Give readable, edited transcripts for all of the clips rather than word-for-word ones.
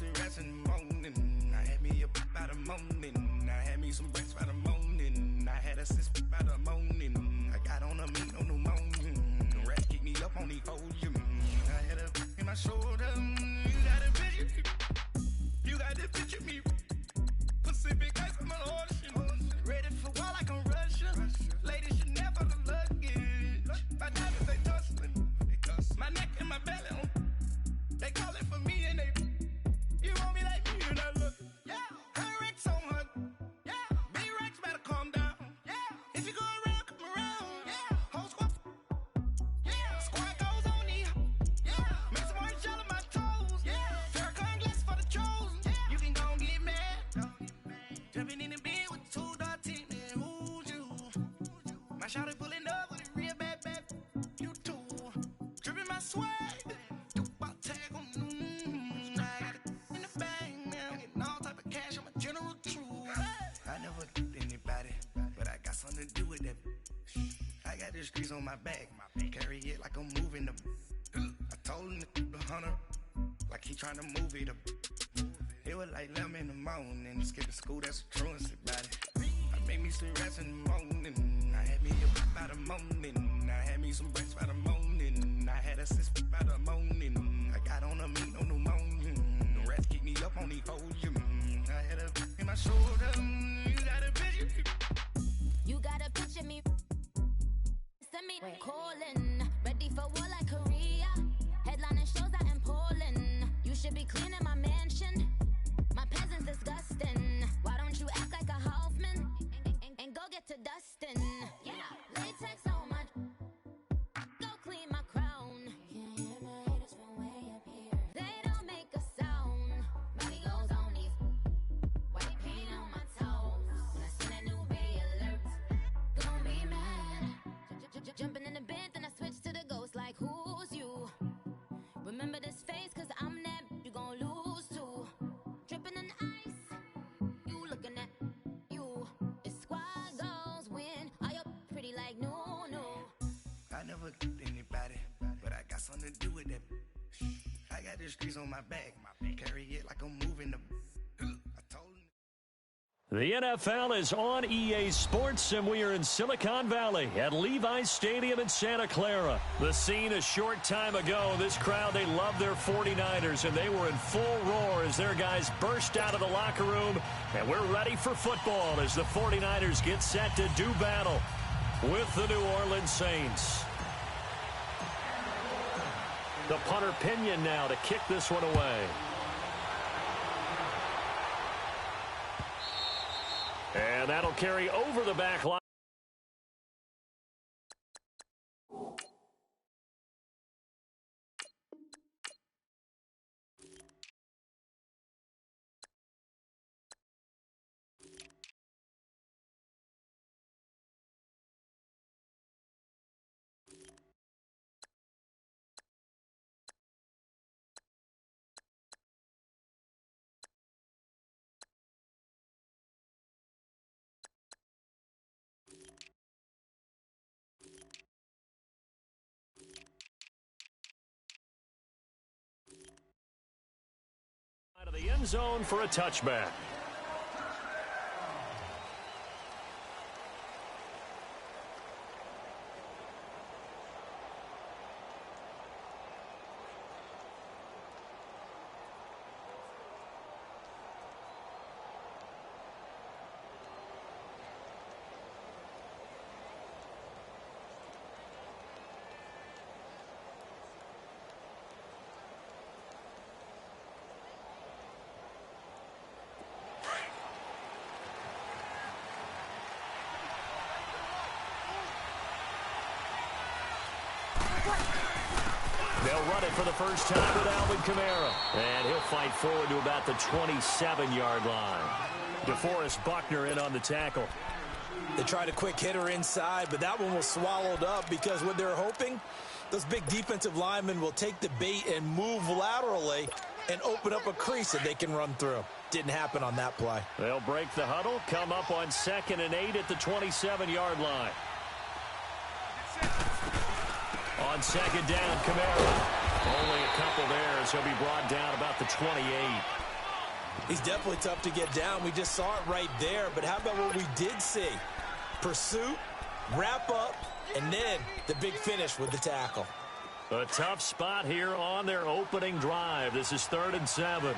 to rest in the morning. I had me up by the morning. I had me some breakfast by the morning. I had a sis by the morning. I got on a meat on the morning. The rat kicked me up on the podium. I had a in my shoulder. You got a picture. You got to picture me. Pacific ice on my ocean. Ready for war like I'm Russia. Ladies should never the luggage. My diamonds they tussling. My neck and my belly. They calling for me and they. You want me like me and I look. Yeah. Her Rex on her. Yeah. B-Rex better calm down. Yeah. If you go around, come around. Yeah. Whole squad. Yeah. Squad goes on me. Yeah. Make some orange gel on my toes. Yeah. Farrakhan glass for the chosen. Yeah. You can go and get mad. Jumping in the bed with 2 dark teeth. Man, who's you? My shawty pulling up with a real bad. You too. Dripping my swag. You about tag on. I got it in the bag. Now getting all type of cash. I'm a general true. I never did anybody, but I got something to do with that. I got the streets on my back. Carry it like I'm moving the. I told him the hunter, like he trying to move it up. It was like 11 in the morning. Skipping school, that's a truancy about it. I made me sleep rest in the morning. I had me up by the morning. I had me some breakfast by the morning. I had a sis by the morning. I got on a meat on the morning. The rats kicked me up on the podium. I had a in my shoulder. You got a picture. You gotta picture me. Send me calling. Ready for war like Korea. Headlining shows out in Poland. You should be cleaning my mansion. My peasants disgusting. Why don't you act like a Hoffman and go get to dustin'? Yeah, latex on my. Go clean my crown. Can't hear my haters from way up here. They don't make a sound. Money goes on these. White paint on my toes. When I send that new bay alert, don't be mad. Jumping in the bed, then I switch to the ghost like who's you? Remember this face, cause I'm that you gon' lose too. Dripping in ice, you looking at you. It's squad goals win. Are you pretty like no? I never did anybody, but I got something to do with that. I got the streets on my back. Carry it like I'm moving the. I told him. The NFL is on EA Sports, and we are in Silicon Valley at Levi's Stadium in Santa Clara. The scene a short time ago. This crowd, they love their 49ers, and they were in full roar as their guys burst out of the locker room. And we're ready for football as the 49ers get set to do battle with the New Orleans Saints. The punter Pinion now to kick this one away. And that'll carry over the back line. Out of the end zone for a touchback. They'll run it for the first time with Alvin Kamara. And he'll fight forward to about the 27-yard line. DeForest Buckner in on the tackle. They tried a quick hitter inside, but that one was swallowed up because what they're hoping, those big defensive linemen will take the bait and move laterally and open up a crease that they can run through. Didn't happen on that play. They'll break the huddle, come up on 2nd and 8 at the 27-yard line. On 2nd down, Kamara. Only a couple there as he'll be brought down about the 28. He's definitely tough to get down. We just saw it right there. But how about what we did see? Pursuit, wrap up, and then the big finish with the tackle. A tough spot here on their opening drive. This is 3rd and 7.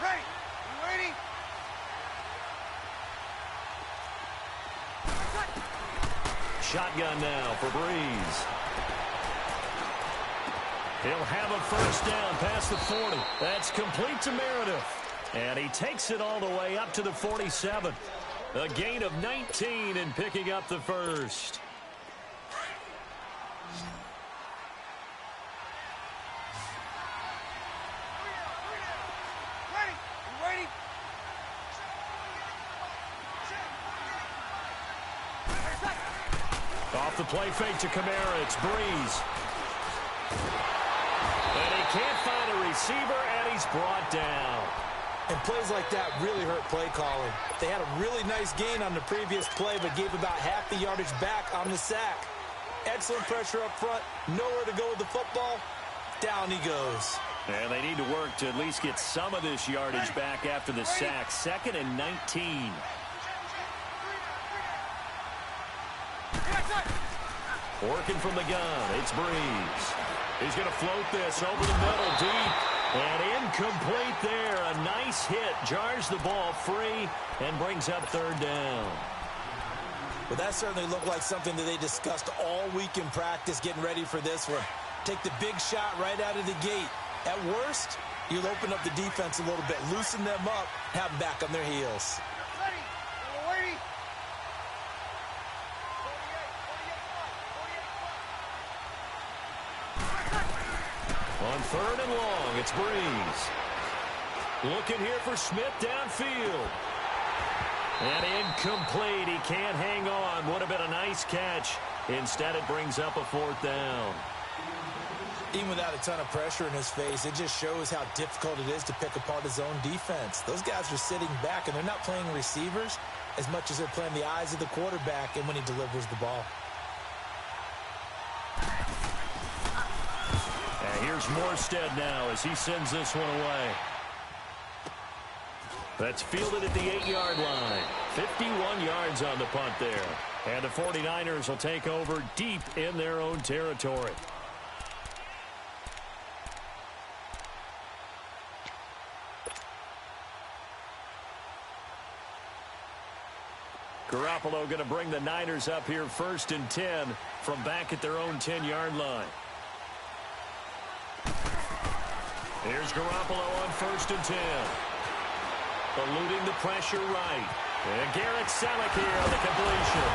Ready. You ready? Shotgun now for Breeze. He'll have a first down past the 40. That's complete to Meredith. And he takes it all the way up to the 47. A gain of 19 in picking up the first. Off the play fake to Kamara, it's Breeze. And he can't find a receiver, and he's brought down. And plays like that really hurt play calling. They had a really nice gain on the previous play, but gave about half the yardage back on the sack. Excellent pressure up front, nowhere to go with the football. Down he goes. And they need to work to at least get some of this yardage back after the sack. 2nd and 19. Working from the gun, it's Breeze. He's going to float this over the middle deep. And incomplete there. A nice hit. Jars the ball free and brings up 3rd down. Well, that certainly looked like something that they discussed all week in practice getting ready for this one. Take the big shot right out of the gate. At worst, you'll open up the defense a little bit, loosen them up, have them back on their heels. On 3rd and long, it's Breeze. Looking here for Smith downfield. And incomplete. He can't hang on. Would have been a nice catch. Instead, it brings up a 4th down. Even without a ton of pressure in his face, it just shows how difficult it is to pick apart his own defense. Those guys are sitting back, and they're not playing receivers as much as they're playing the eyes of the quarterback and when he delivers the ball. Here's Morstead now as he sends this one away. That's fielded at the 8-yard line. 51 yards on the punt there. And the 49ers will take over deep in their own territory. Garoppolo going to bring the Niners up here 1st and 10 from back at their own 10-yard line. Here's Garoppolo on 1st and 10. Eluding the pressure right. And Garrett Selleck here on the completion.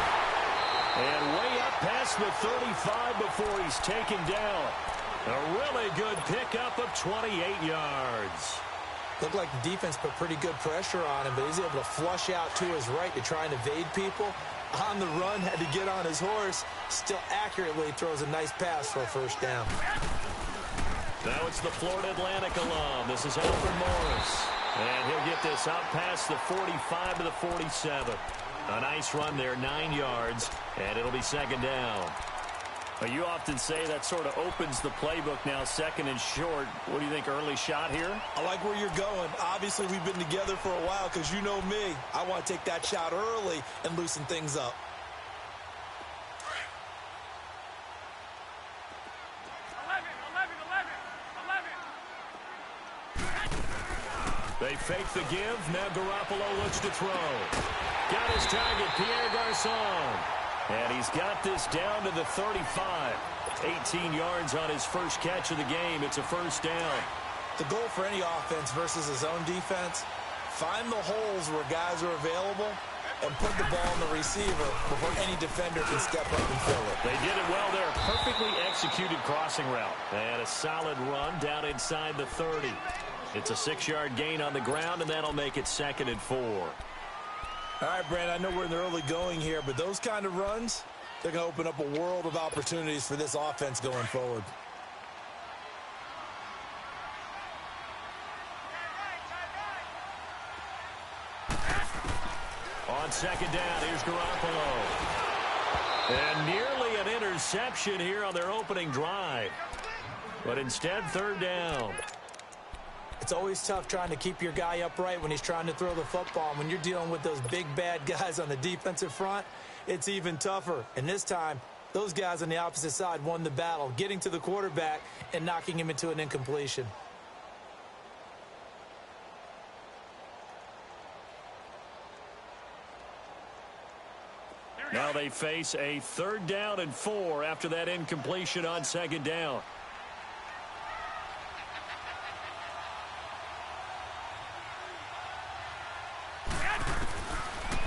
And way up past the 35 before he's taken down. A really good pickup of 28 yards. Looked like the defense put pretty good pressure on him, but he's able to flush out to his right to try and evade people. On the run, had to get on his horse. Still accurately throws a nice pass for a 1st down. Now it's the Florida Atlantic alum. This is Alfred Morris. And he'll get this out past the 45 to the 47. A nice run there, 9 yards, and it'll be 2nd down. You often say that sort of opens the playbook now, 2nd and short. What do you think, early shot here? I like where you're going. Obviously, we've been together for a while because you know me. I want to take that shot early and loosen things up. They fake the give. Now Garoppolo looks to throw. Got his target, Pierre Garçon. And he's got this down to the 35. 18 yards on his first catch of the game. It's a 1st down. The goal for any offense versus his own defense, find the holes where guys are available and put the ball on the receiver before any defender can step up and fill it. They did it well there. Perfectly executed crossing route. And a solid run down inside the 30. It's a 6-yard gain on the ground, and that'll make it 2nd and 4. All right, Brandon, I know we're in the early going here, but those kind of runs, they're going to open up a world of opportunities for this offense going forward. On 2nd down, here's Garoppolo. And nearly an interception here on their opening drive. But instead, 3rd down. It's always tough trying to keep your guy upright when he's trying to throw the football. When you're dealing with those big, bad guys on the defensive front, it's even tougher. And this time, those guys on the opposite side won the battle, getting to the quarterback and knocking him into an incompletion. Now they face a 3rd down and 4 after that incompletion on 2nd down.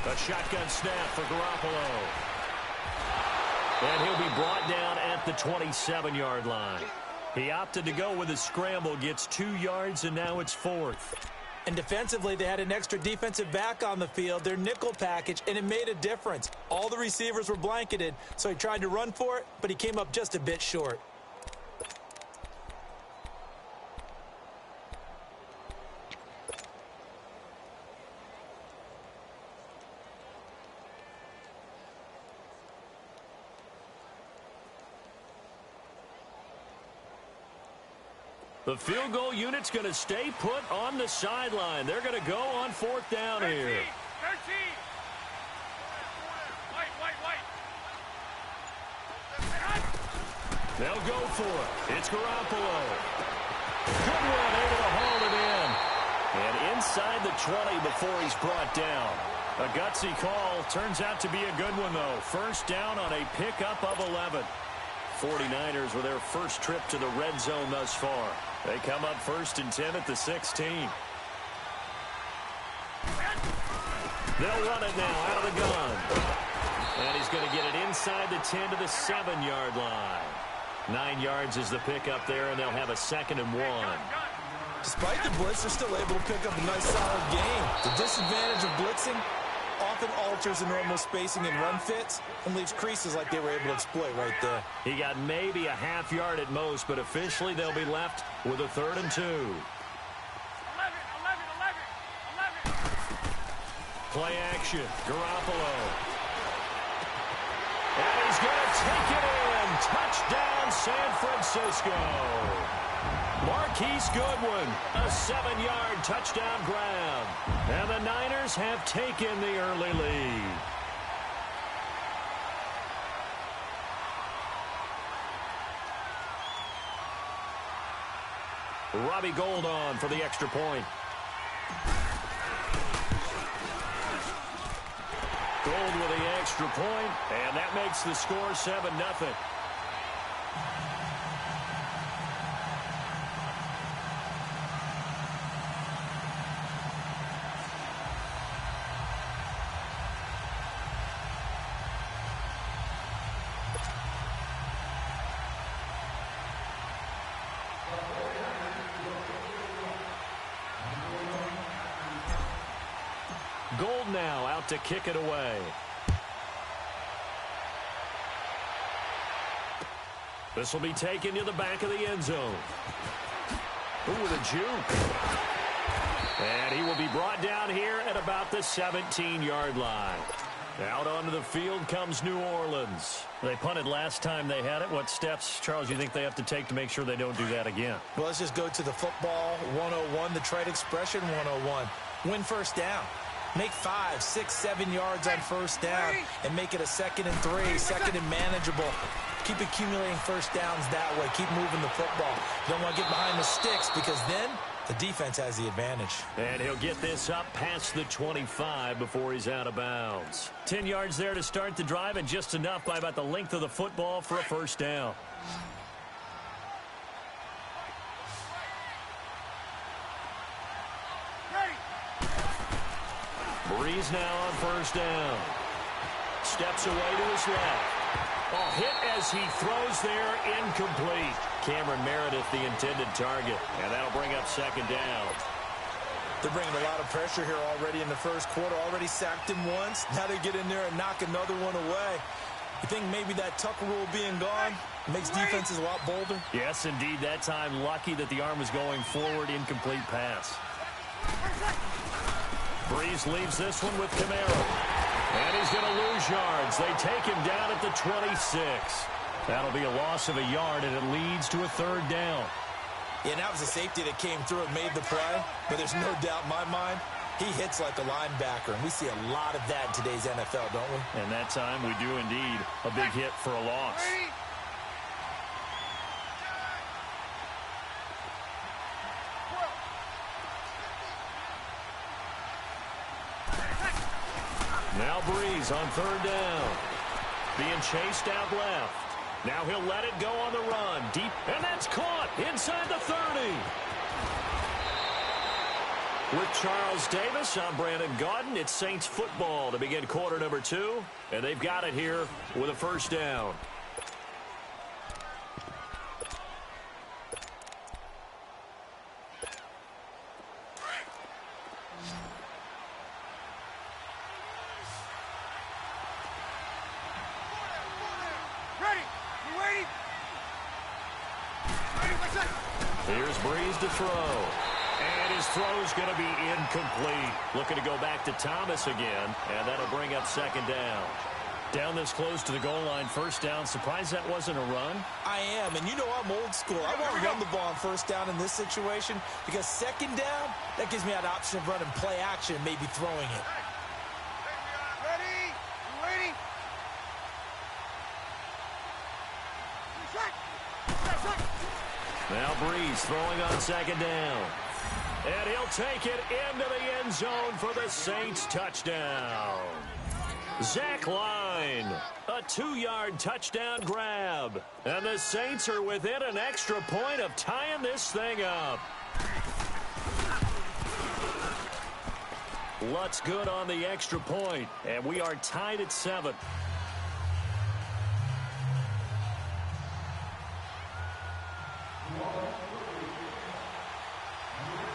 A shotgun snap for Garoppolo. And he'll be brought down at the 27-yard line. He opted to go with a scramble, gets 2 yards, and now it's 4th. And defensively, they had an extra defensive back on the field, their nickel package, and it made a difference. All the receivers were blanketed, so he tried to run for it, but he came up just a bit short. The field goal unit's going to stay put on the sideline. They're going to go on 4th down 13, here. 13. They'll go for it. It's Garoppolo. Good one, able to haul it in. And inside the 20 before he's brought down. A gutsy call. Turns out to be a good one, though. 1st down on a pickup of 11. 49ers with their first trip to the red zone thus far. They come up 1st and 10 at the 16. They'll run it now out of the gun. And he's going to get it inside the 10 to the 7-yard line. 9 yards is the pickup there, and they'll have a 2nd and 1. Despite the blitz, they're still able to pick up a nice solid gain. The disadvantage of blitzing often alters the normal spacing and run fits and leaves creases like they were able to exploit right there. He got maybe a half yard at most, but officially they'll be left with a 3rd and 2. 11. Play action. Garoppolo. And he's going to take it in. Touchdown, San Francisco. Marquise Goodwin, a 7-yard touchdown grab. And the Niners have taken the early lead. Robbie Gould on for the extra point. Gould with the extra point, and that makes the score 7-0. Gould now out to kick it away. This will be taken to the back of the end zone. Ooh, with a juke. And he will be brought down here at about the 17-yard line. Out onto the field comes New Orleans. They punted last time they had it. What steps, Charles, you think they have to take to make sure they don't do that again? Well, let's just go to the football 101, the trade expression 101. Win 1st down. Make 5, 6, 7 yards on 1st down and make it a 2nd and 3, 2nd and manageable. Keep accumulating 1st downs that way. Keep moving the football. You don't want to get behind the sticks because then the defense has the advantage. And he'll get this up past the 25 before he's out of bounds. 10 yards there to start the drive and just enough by about the length of the football for a 1st down. Breeze now on 1st down. Steps away to his left. Oh, hit as he throws there, incomplete. Cameron Meredith, the intended target. And that'll bring up 2nd down. They're bringing a lot of pressure here already in the 1st quarter. Already sacked him once. Now they get in there and knock another one away. You think maybe that Tucker rule being gone makes defenses a lot bolder? Yes, indeed. That time lucky that the arm was going forward. Incomplete pass. Breeze leaves this one with Kamara. And he's going to lose yards. They take him down at the 26. That'll be a loss of a yard, and it leads to a 3rd down. Yeah, and that was a safety that came through and made the play, but there's no doubt in my mind, he hits like a linebacker, and we see a lot of that in today's NFL, don't we? And that time we do indeed a big hit for a loss. Now Breeze on third down. Being chased out left. Now he'll let it go on the run. Deep, and that's caught inside the 30. With Charles Davis, I'm Brandon Gaudin. It's Saints football to begin quarter number 2. And they've got it here with a first down. Here's Breeze to throw. And his throw's going to be incomplete. Looking to go back to Thomas again, and that'll bring up second down. Down this close to the goal line, first down. Surprised that wasn't a run? I am, and you know I'm old school. I want to run the ball on first down in this situation because second down, that gives me that option of running play action, maybe throwing it. Now Breeze throwing on second down. And he'll take it into the end zone for the Saints touchdown. Zach Line, a 2-yard touchdown grab. And the Saints are within an extra point of tying this thing up. Lutz good on the extra point, and we are tied at 7.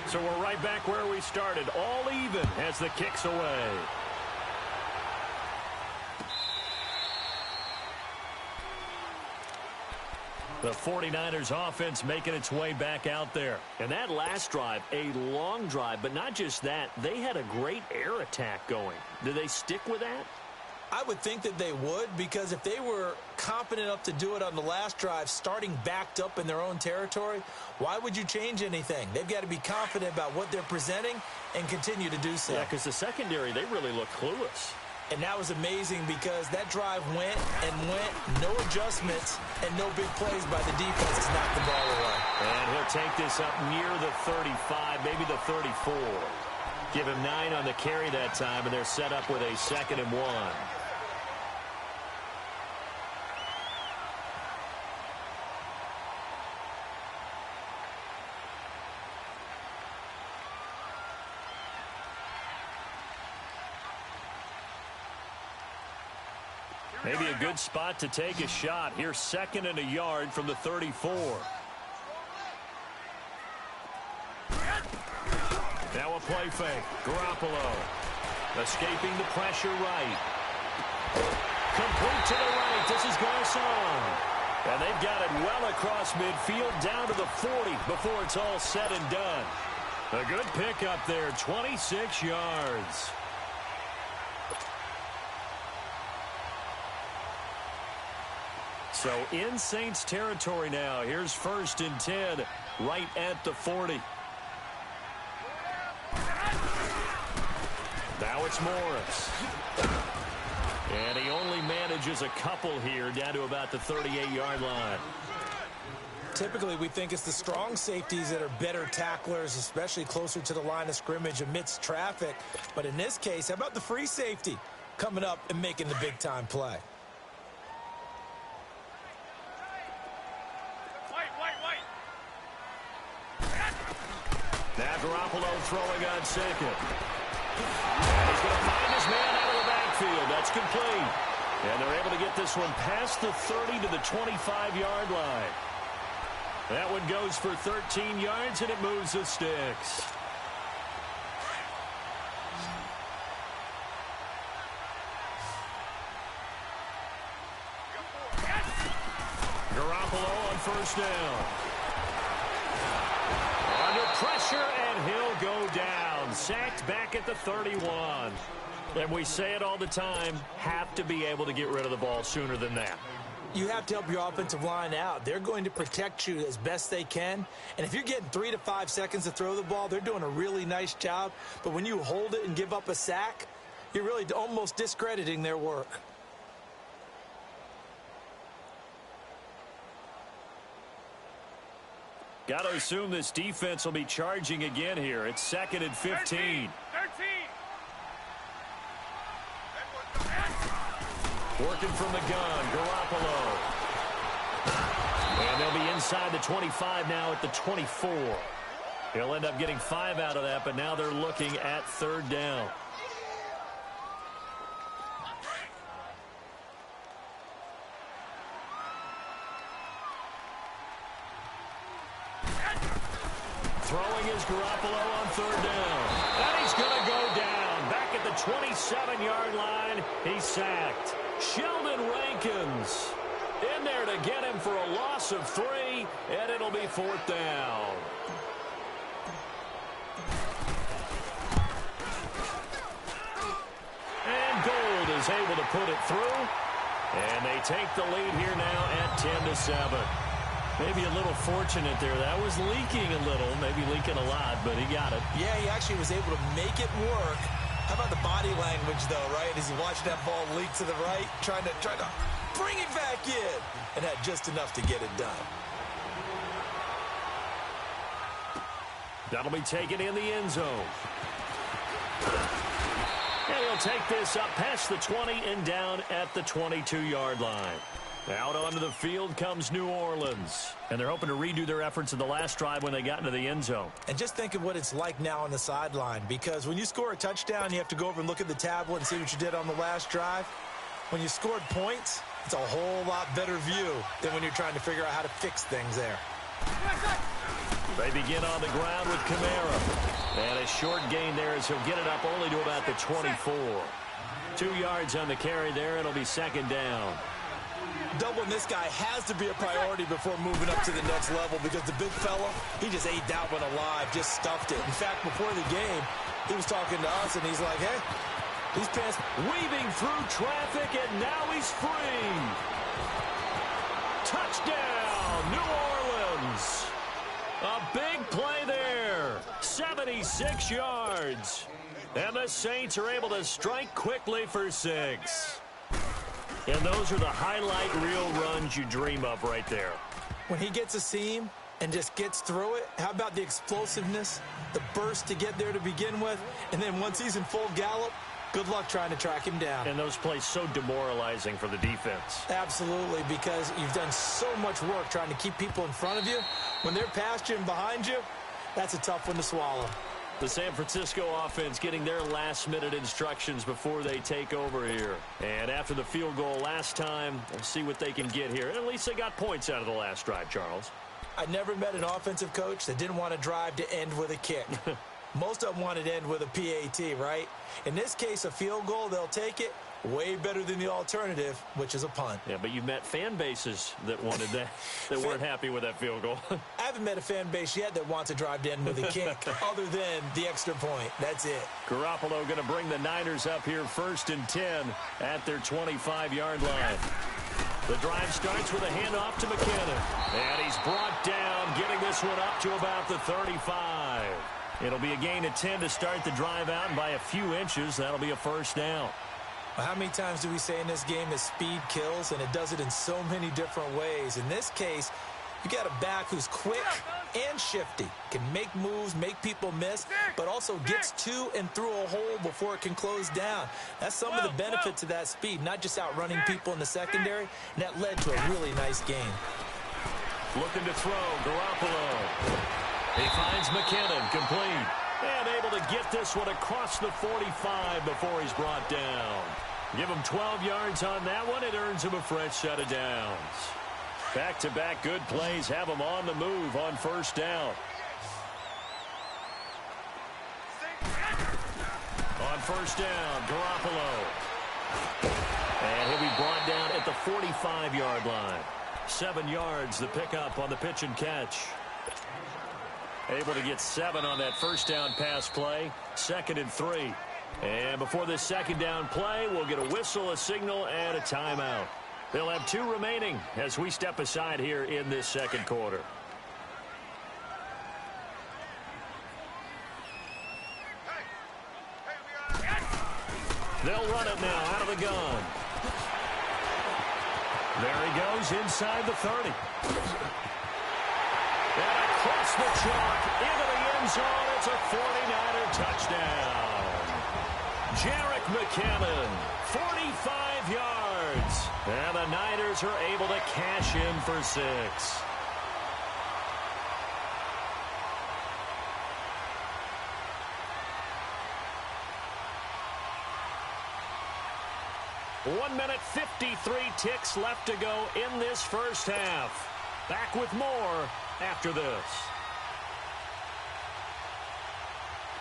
So we're right back where we started, all even as the kick's away. The 49ers offense making its way back out there. And that last drive, a long drive, but not just that, they had a great air attack going. Do they stick with that? I would think that they would, because if they were confident enough to do it on the last drive, starting backed up in their own territory, why would you change anything? They've got to be confident about what they're presenting and continue to do so. Yeah, because the secondary, they really look clueless. And that was amazing because that drive went and went, no adjustments, and no big plays by the defense to knock the ball away. And he'll take this up near the 35, maybe the 34. Give him 9 on the carry that time, and they're set up with a 2nd and 1. Maybe a good spot to take a shot. Here's 2nd and a yard from the 34. Now a play fake. Garoppolo escaping the pressure right. Complete to the right. This is Garcon. And they've got it well across midfield down to the 40 before it's all said and done. A good pickup there, 26 yards. So in Saints territory now. Here's 1st and 10 right at the 40. Now it's Morris. And he only manages a couple here down to about the 38-yard line. Typically, we think it's the strong safeties that are better tacklers, especially closer to the line of scrimmage amidst traffic. But in this case, how about the free safety coming up and making the big-time play? Now Garoppolo throwing on 2nd. And he's going to find his man out of the backfield. That's complete. And they're able to get this one past the 30 to the 25-yard line. That one goes for 13 yards, and it moves the sticks. Garoppolo on 1st down. Under pressure, and he'll go down. Sacked back at the 31. And we say it all the time, have to be able to get rid of the ball sooner than that. You have to help your offensive line out. They're going to protect you as best they can. And if you're getting 3 to 5 seconds to throw the ball, they're doing a really nice job. But when you hold it and give up a sack, you're really almost discrediting their work. Got to assume this defense will be charging again here. It's 2nd and 15. 13. Working from the gun, Garoppolo. And they'll be inside the 25 now at the 24. He'll end up getting 5 out of that, but now they're looking at 3rd down. Throwing is Garoppolo on 3rd down. And he's going to go down. Back at the 27-yard line, he's sacked. Sheldon Rankins in there to get him for a loss of 3, and it'll be 4th down. And Gold is able to put it through, and they take the lead here now at 10-7. Maybe a little fortunate there. That was leaking a little, maybe leaking a lot, but he got it. Yeah, he actually was able to make it work. How about the body language, though, right? As he watched that ball leak to the right, trying to bring it back in, and had just enough to get it done. That'll be taken in the end zone. And he'll take this up past the 20 and down at the 22-yard line. Out onto the field comes New Orleans. And they're hoping to redo their efforts in the last drive when they got into the end zone. And just think of what it's like now on the sideline, because when you score a touchdown, you have to go over and look at the tablet and see what you did on the last drive. When you scored points, it's a whole lot better view than when you're trying to figure out how to fix things there. They begin on the ground with Kamara. And a short gain there as he'll get it up only to about the 24. 2 yards on the carry there. It'll be 2nd down. Doubling this guy has to be a priority before moving up to the next level, because the big fella, he just ate that one alive, just stuffed it. In fact, before the game, he was talking to us, and he's like, hey, these pants weaving through traffic, and now he's free. Touchdown, New Orleans. A big play there, 76 yards. And the Saints are able to strike quickly for 6. And those are the highlight reel runs you dream of right there. When he gets a seam and just gets through it, how about the explosiveness, the burst to get there to begin with, and then once he's in full gallop, good luck trying to track him down. And those plays so demoralizing for the defense. Absolutely, because you've done so much work trying to keep people in front of you. When they're past you and behind you, that's a tough one to swallow. The San Francisco offense getting their last-minute instructions before they take over here. And after the field goal last time, we'll see what they can get here. At least they got points out of the last drive, Charles. I never met an offensive coach that didn't want to drive to end with a kick. Most of them wanted to end with a PAT, right? In this case, a field goal, they'll take it. Way better than the alternative, which is a punt. Yeah, but you've met fan bases that wanted that, that weren't happy with that field goal. I haven't met a fan base yet that wants to drive to end with a kick, other than the extra point. That's it. Garoppolo going to bring the Niners up here 1st and 10 at their 25-yard line. The drive starts with a handoff to McKinnon. And he's brought down, getting this one up to about the 35. It'll be a gain of 10 to start the drive out, and by a few inches, that'll be a 1st down. How many times do we say in this game that speed kills, and it does it in so many different ways? In this case, you got a back who's quick and shifty, can make moves, make people miss, but also gets to and through a hole before it can close down. That's some of the benefits of that speed, not just outrunning people in the secondary, and that led to a really nice game. Looking to throw, Garoppolo. He finds McKinnon, complete. And able to get this one across the 45 before he's brought down. Give him 12 yards on that one. It earns him a fresh set of downs. Back-to-back good plays have him on the move on 1st down. On 1st down, Garoppolo. And he'll be brought down at the 45-yard line. 7 yards, the pickup on the pitch and catch. Able to get 7 on that 1st down pass play. 2nd and 3. And before this 2nd down play, we'll get a whistle, a signal, and a timeout. They'll have 2 remaining as we step aside here in this second quarter. They'll run it now out of the gun. There he goes inside the 30. And across the chalk into the end zone. It's a 49er touchdown. Jerick McKinnon, 45 yards. And the Niners are able to cash in for 6. One minute, 53 ticks left to go in this first half. Back with more after this.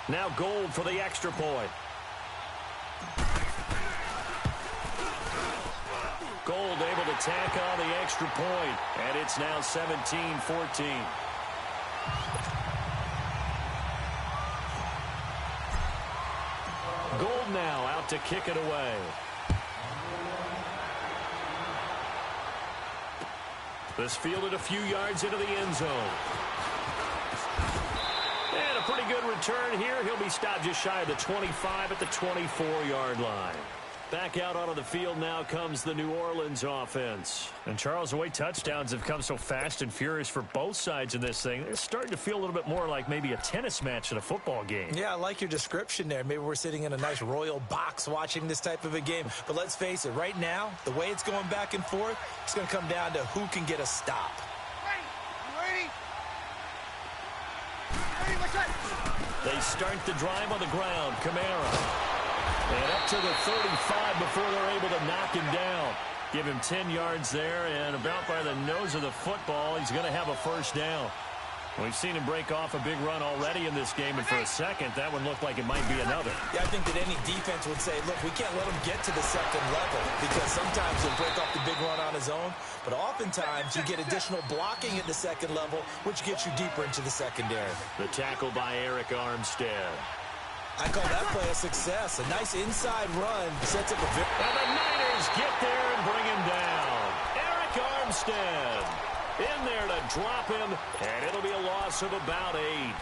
Now Gold for the extra point. Gold able to tack on the extra point, and it's now 17-14. Gold now out to kick it away. This fielded a few yards into the end zone. And a pretty good return here. He'll be stopped just shy of the 25 at the 24-yard line. Back out onto the field now comes the New Orleans offense. And, Charles, the way touchdowns have come so fast and furious for both sides in this thing, it's starting to feel a little bit more like maybe a tennis match than a football game. Yeah, I like your description there. Maybe we're sitting in a nice royal box watching this type of a game. But let's face it, right now, the way it's going back and forth, it's going to come down to who can get a stop. They start the drive on the ground. Kamara. And up to the 35 before they're able to knock him down. Give him 10 yards there, and about by the nose of the football, he's going to have a first down. We've seen him break off a big run already in this game, and for a second, that one looked like it might be another. Yeah, I think that any defense would say, look, we can't let him get to the second level, because sometimes he'll break off the big run on his own, but oftentimes you get additional blocking at the second level, which gets you deeper into the secondary. The tackle by Eric Armstead. I call that play a success. A nice inside run sets up a very... And the Niners get there and bring him down. Eric Armstead in there to drop him, and it'll be a loss of about 8.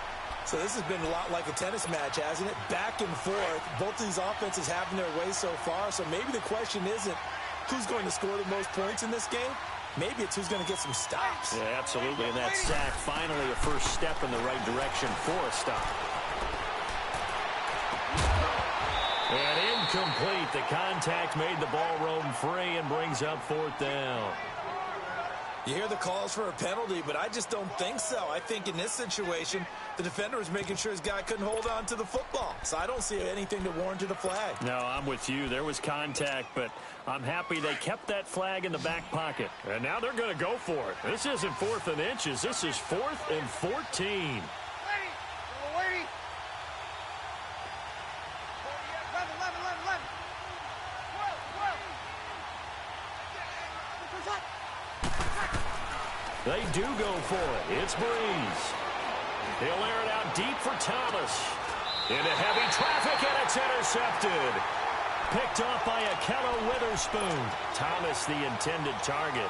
So this has been a lot like a tennis match, hasn't it? Back and forth. Both these offenses having their way so far, so maybe the question isn't who's going to score the most points in this game. Maybe it's who's going to get some stops. Yeah, absolutely, and that sack finally a first step in the right direction for a stop. And incomplete. The contact made the ball roam free and brings up 4th down. You hear the calls for a penalty, but I just don't think so. I think in this situation, the defender was making sure his guy couldn't hold on to the football. So I don't see anything to warranted a flag. No, I'm with you. There was contact, but I'm happy they kept that flag in the back pocket. And now they're going to go for it. This isn't 4th and inches. This is 4th and 14. They do go for it. It's Breeze. He'll air it out deep for Thomas. Into heavy traffic, and it's intercepted. Picked off by Akello Witherspoon. Thomas, the intended target.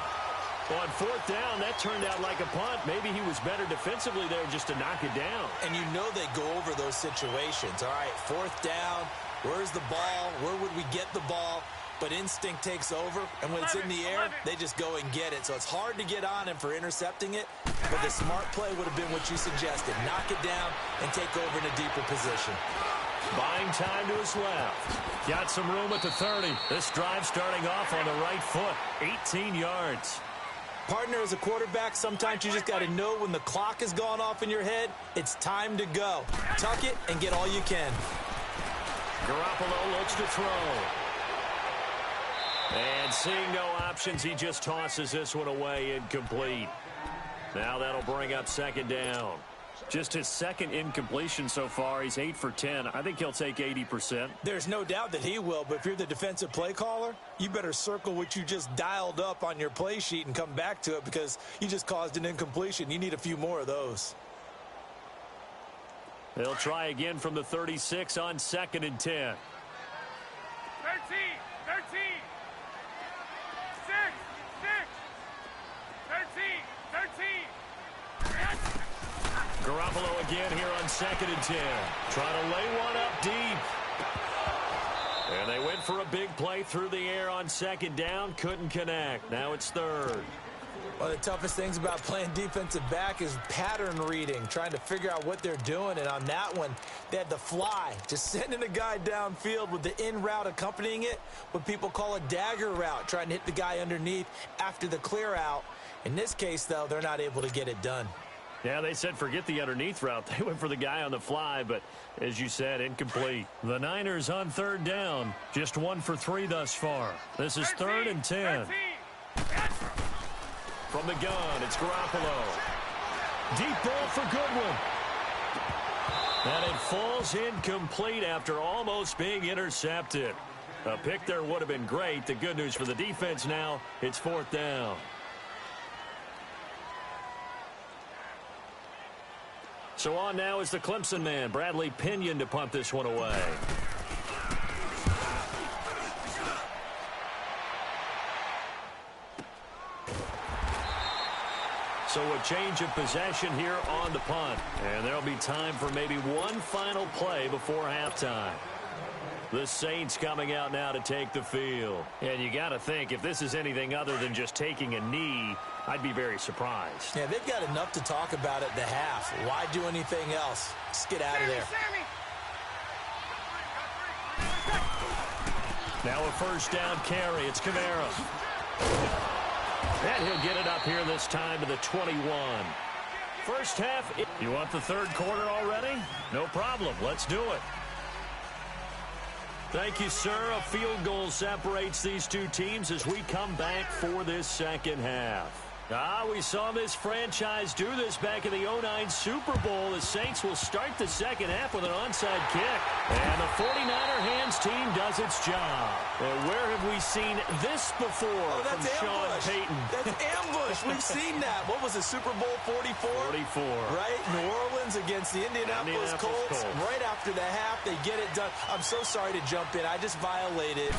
On 4th down, that turned out like a punt. Maybe he was better defensively there just to knock it down. And you know they go over those situations. All right, 4th down. Where's the ball? Where would we get the ball? But instinct takes over, and when it's in the air, they just go and get it. So it's hard to get on him for intercepting it, but the smart play would have been what you suggested. Knock it down and take over in a deeper position. Buying time to his left. Got some room at the 30. This drive starting off on the right foot. 18 yards. Partner, as a quarterback, sometimes you just got to know when the clock has gone off in your head, it's time to go. Tuck it and get all you can. Garoppolo looks to throw. And seeing no options, he just tosses this one away, incomplete. Now that'll bring up 2nd down. Just his 2nd incompletion so far. He's 8 for 10. I think he'll take 80%. There's no doubt that he will, but if you're the defensive play caller, you better circle what you just dialed up on your play sheet and come back to it because you just caused an incompletion. You need a few more of those. They'll try again from the 36 on 2nd and 10. 13. 6. Garoppolo again here on 2nd and 10. Trying to lay one up deep. And they went for a big play through the air on 2nd down. Couldn't connect. Now it's 3rd. One of the toughest things about playing defensive back is pattern reading, trying to figure out what they're doing. And on that one, they had the fly, just sending a guy downfield with the in route accompanying it, what people call a dagger route, trying to hit the guy underneath after the clear out. In this case, though, they're not able to get it done. Yeah, they said forget the underneath route. They went for the guy on the fly, but as you said, incomplete. The Niners on 3rd down, just 1 for 3 thus far. This is 3rd and 10. From the gun, it's Garoppolo. Deep ball for Goodwin. And it falls incomplete after almost being intercepted. A pick there would have been great. The good news for the defense now, it's 4th down. So on now is the Clemson man, Bradley Pinion, to punt this one away. So a change of possession here on the punt. And there'll be time for maybe one final play before halftime. The Saints coming out now to take the field. And you got to think, if this is anything other than just taking a knee, I'd be very surprised. Yeah, they've got enough to talk about at the half. Why do anything else? Just get out of there. Now a 1st down carry. It's Kamara. And he'll get it up here this time to the 21. First half. You want the 3rd quarter already? No problem. Let's do it. Thank you, sir. A field goal separates these two teams as we come back for this 2nd half. We saw this franchise do this back in the 09 Super Bowl. The Saints will start the 2nd half with an onside kick. And the 49er hands team does its job. And where have we seen this before from Sean Payton? That's ambush. We've seen that. What was it, Super Bowl 44? 44. Right? New Orleans against the Indianapolis Colts. Right after the half, they get it done. I'm so sorry to jump in. I just violated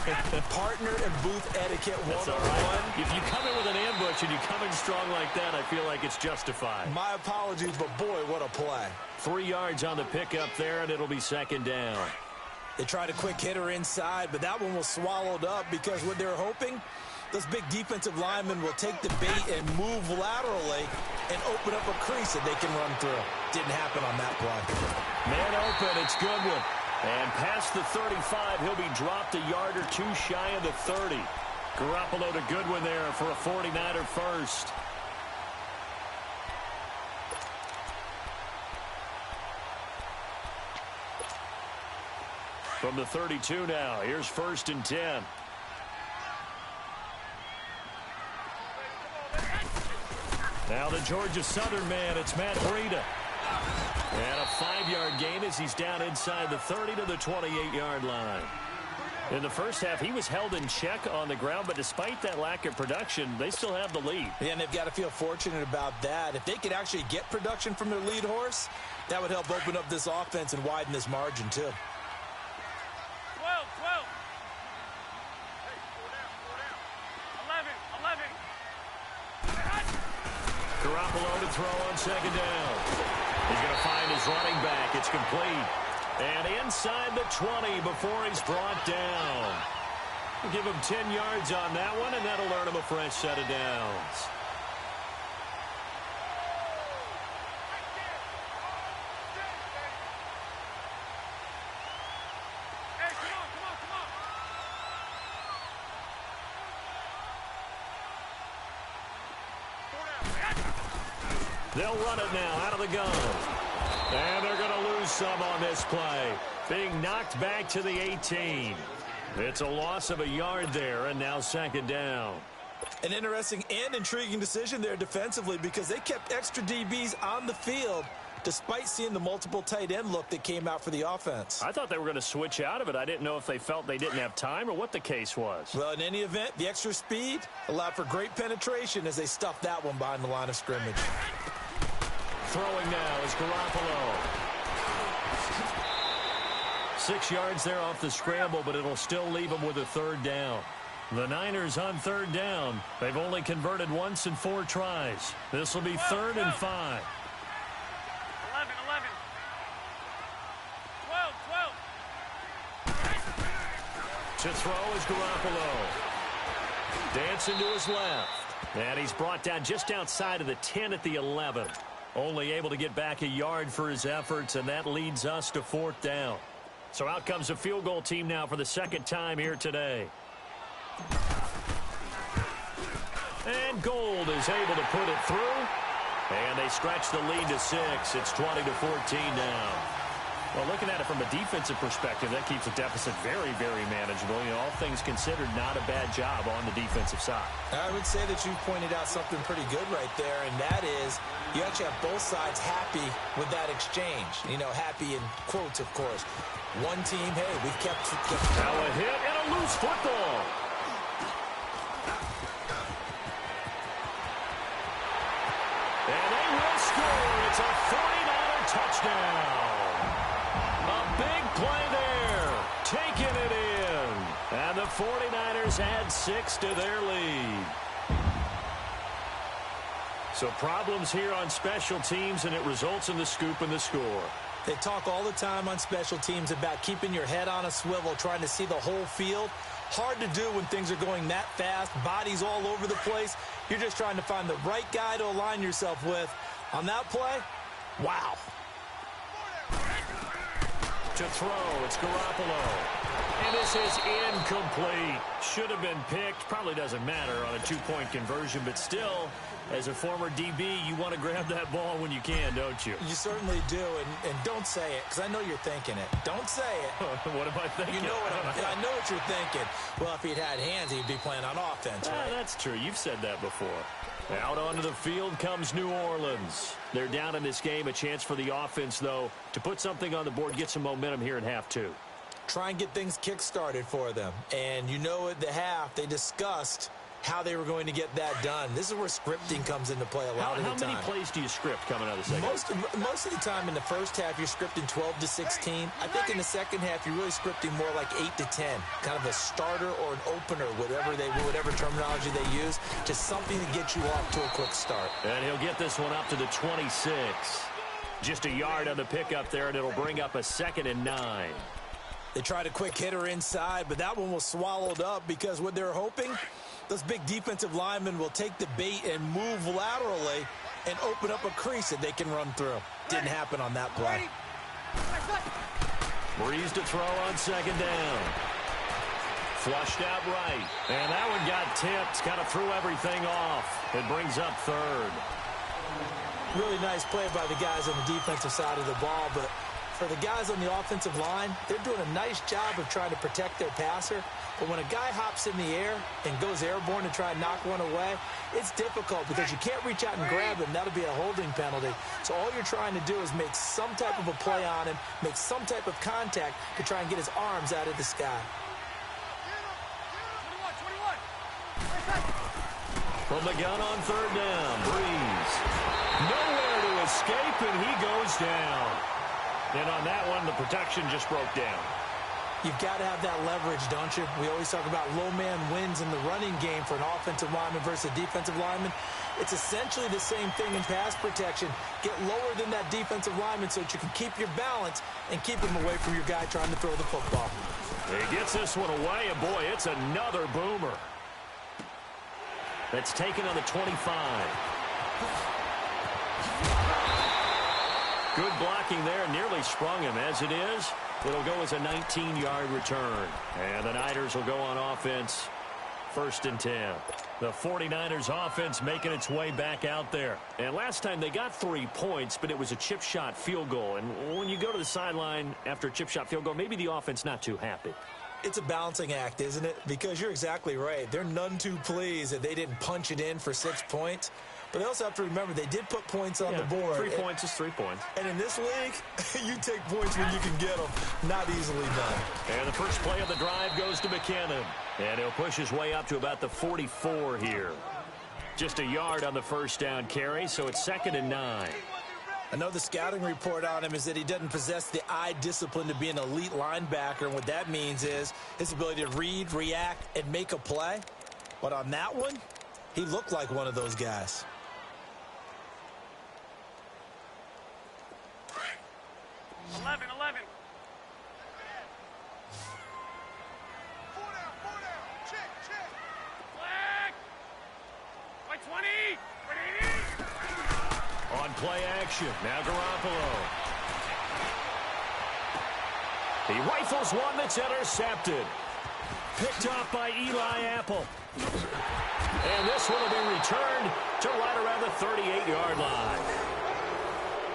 partner and booth etiquette 101. Right. If you come in with an ambush and you come in strong like that, I feel like it's justified. My apologies, but boy, what a play. 3 yards on the pickup there, and it'll be 2nd down. They tried a quick hitter inside, but that one was swallowed up because what they're hoping, those big defensive linemen will take the bait and move laterally and open up a crease that they can run through. Didn't happen on that play. Man open, it's Goodwin. And past the 35, he'll be dropped a yard or 2 shy of the 30. Garoppolo to Goodwin there for a 49er first. From the 32 now, here's 1st and 10. Now the Georgia Southern man, it's Matt Breida. And a 5-yard gain as he's down inside the 30 to the 28-yard line. In the first half, he was held in check on the ground, but despite that lack of production, they still have the lead. Yeah, and they've got to feel fortunate about that. If they could actually get production from their lead horse, that would help open up this offense and widen this margin, too. 12. Hey, 4 down. 11. Garoppolo to throw on 2nd down. He's going to find his running back. It's complete. And inside the 20 before he's brought down. We'll give him 10 yards on that one, and that'll earn him a fresh set of downs. Hey, come on. They'll run it now out of the gun. And they're going to lose some on this play. Being knocked back to the 18. It's a loss of a yard there, and now 2nd down. An interesting and intriguing decision there defensively because they kept extra DBs on the field despite seeing the multiple tight end look that came out for the offense. I thought they were going to switch out of it. I didn't know if they felt they didn't have time or what the case was. Well, in any event, the extra speed allowed for great penetration as they stuffed that one behind the line of scrimmage. Throwing now is Garoppolo. 6 yards there off the scramble, but it'll still leave him with a 3rd down. The Niners on 3rd down. They've only converted once in 4 tries. This will be 3rd and 5. 11. To throw is Garoppolo. Dancing to his left. And he's brought down just outside of the 10 at the 11. Only able to get back a yard for his efforts, and that leads us to 4th down. So out comes a field goal team now for the second time here today. And Gold is able to put it through. And they stretch the lead to 6. It's 20-14 now. Well, looking at it from a defensive perspective, that keeps the deficit very, very manageable. You know, all things considered, not a bad job on the defensive side. I would say that you pointed out something pretty good right there, and that is you actually have both sides happy with that exchange. You know, happy in quotes, of course. One team, hey, we've kept now a hit and a loose football. And they will score. It's a 49er touchdown. A big play there. Taking it in. And the 49ers add 6 to their lead. So problems here on special teams, and it results in the scoop and the score. They talk all the time on special teams about keeping your head on a swivel, trying to see the whole field. Hard to do when things are going that fast, bodies all over the place. You're just trying to find the right guy to align yourself with. On that play, wow. To throw, it's Garoppolo. And this is incomplete. Should have been picked. Probably doesn't matter on a 2-point conversion, but still, as a former DB, you want to grab that ball when you can, don't you? You certainly do, and don't say it, because I know you're thinking it. Don't say it. What am I thinking? You know I know what you're thinking. Well, if he'd had hands, he'd be playing on offense, right? That's true. You've said that before. Out onto the field comes New Orleans. They're down in this game. A chance for the offense, though, to put something on the board, get some momentum here in half 2. Try and get things kick-started for them. And you know at the half, they discussed how they were going to get that done. This is where scripting comes into play a lot of the time. How many plays do you script coming out of the second? Most of the time in the first half, you're scripting 12 to 16. I think in the second half, you're really scripting more like 8 to 10. Kind of a starter or an opener, whatever terminology they use. Just something to get you off to a quick start. And he'll get this one up to the 26. Just a yard on the pickup there, and it'll bring up a 2nd and 9. They tried a quick hitter inside, but that one was swallowed up because what they're hoping, those big defensive linemen will take the bait and move laterally and open up a crease that they can run through. Didn't happen on that play. Breeze to throw on 2nd down. Flushed out right. And that one got tipped. Kind of threw everything off. It brings up 3rd. Really nice play by the guys on the defensive side of the ball, but for the guys on the offensive line, they're doing a nice job of trying to protect their passer. But when a guy hops in the air and goes airborne to try and knock one away, it's difficult because you can't reach out and grab him. That'll be a holding penalty. So all you're trying to do is make some type of a play on him, make some type of contact to try and get his arms out of the sky. From the gun on 3rd down, Breeze. Nowhere to escape, and he goes down. And on that one, the protection just broke down. You've got to have that leverage, don't you? We always talk about low man wins in the running game for an offensive lineman versus a defensive lineman. It's essentially the same thing in pass protection. Get lower than that defensive lineman so that you can keep your balance and keep him away from your guy trying to throw the football. He gets this one away, and boy, it's another boomer. That's taken on the 25. Good blocking there, nearly sprung him. As it is, it'll go as a 19-yard return. And the Niners will go on offense, 1st and 10. The 49ers offense making its way back out there. And last time they got 3 points, but it was a chip shot field goal. And when you go to the sideline after a chip shot field goal, maybe the offense not too happy. It's a balancing act, isn't it? Because you're exactly right. They're none too pleased that they didn't punch it in for 6 points. But they also have to remember they did put points on the board. 3 points is 3 points. And in this league, you take points when you can get them. Not easily done. And the first play of the drive goes to McKinnon. And he'll push his way up to about the 44 here. Just a yard on the first down carry, so it's 2nd and 9. I know the scouting report on him is that he doesn't possess the eye discipline to be an elite linebacker. And what that means is his ability to read, react, and make a play. But on that one, he looked like one of those guys. play action. Now Garoppolo. He rifles one that's intercepted. Picked off by Eli Apple. And this one will be returned to right around the 38-yard line.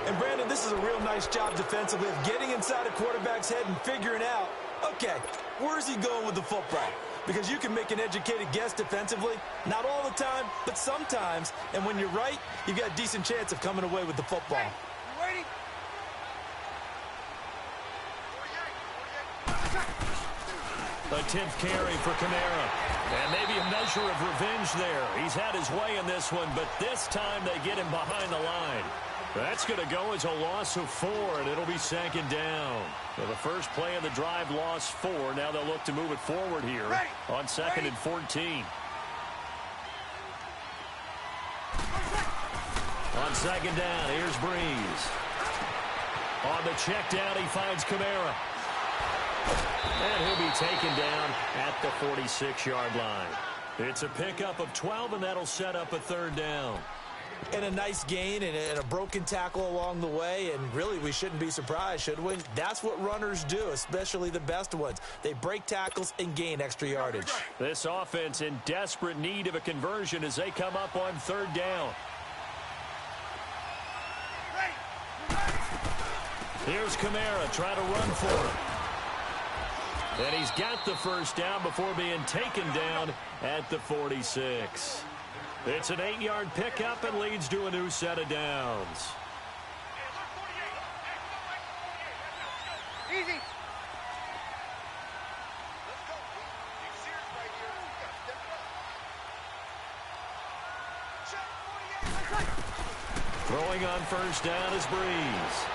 And, Brandon, this is a real nice job defensively of getting inside a quarterback's head and figuring out, okay, where's he going with the football? Because you can make an educated guess defensively, not all the time, but sometimes. And when you're right, you've got a decent chance of coming away with the football. You waiting? The 10th carry for Kamara. And maybe a measure of revenge there. He's had his way in this one, but this time they get him behind the line. That's going to go as a loss of 4, and it'll be second down. So the first play of the drive lost 4. Now they'll look to move it forward here on second and 14. On second down, here's Breeze. On the check down, he finds Kamara. And he'll be taken down at the 46-yard line. It's a pickup of 12, and that'll set up a third down. And a nice gain and a broken tackle along the way, and really we shouldn't be surprised, should we? That's what runners do, especially the best ones. They break tackles and gain extra yardage. This offense in desperate need of a conversion as they come up on third down. Here's Kamara trying to run for him. And he's got the first down before being taken down at the 46. It's an 8-yard pickup and leads to a new set of downs. Easy. Throwing on first down is Breeze.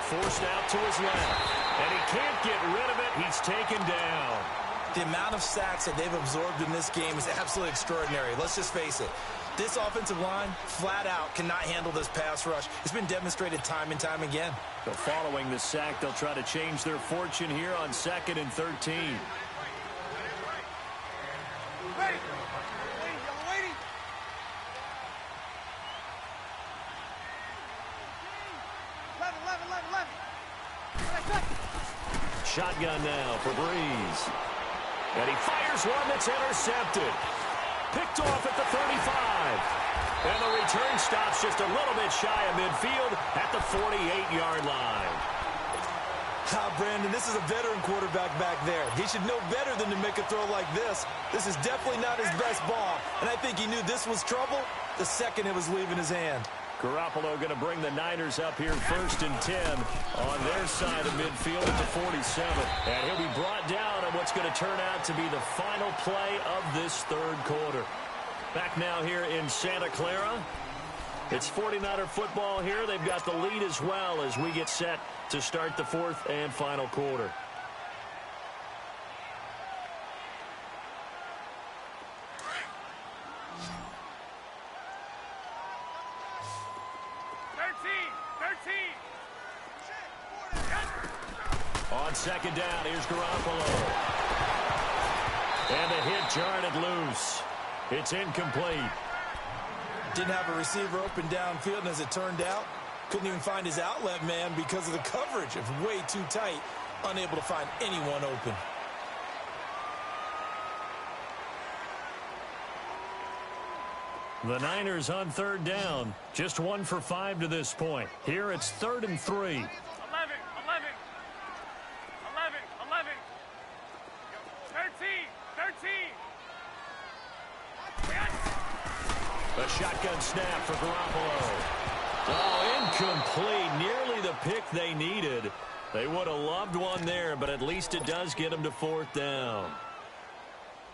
Forced out to his left. And he can't get rid of it. He's taken down. The amount of sacks that they've absorbed in this game is absolutely extraordinary. Let's just face it. This offensive line, flat out, cannot handle this pass rush. It's been demonstrated time and time again. So following the sack, they'll try to change their fortune here on second and 13. Ready. Waiting. Eleven. Shotgun now for Breeze. And he fires one that's intercepted. Picked off at the 35. And the return stops just a little bit shy of midfield at the 48-yard line. Brandon, this is a veteran quarterback back there. He should know better than to make a throw like this. This is definitely not his best ball. And I think he knew this was trouble the second it was leaving his hand. Garoppolo going to bring the Niners up here first and 10 on their side of midfield at the 47. And he'll be brought down on what's going to turn out to be the final play of this third quarter. Back now here in Santa Clara. It's 49er football here. They've got the lead as well as we get set to start the fourth and final quarter. On second down, here's Garoppolo. And the hit jarred it loose. It's incomplete. Didn't have a receiver open downfield, and as it turned out, couldn't even find his outlet man because of the coverage. It was way too tight, unable to find anyone open. The Niners on third down, just 1 for 5 to this point. Here it's 3rd and 3. 11. A shotgun snap for Garoppolo. Oh, incomplete. Nearly the pick they needed. They would have loved one there, but at least it does get them to 4th down.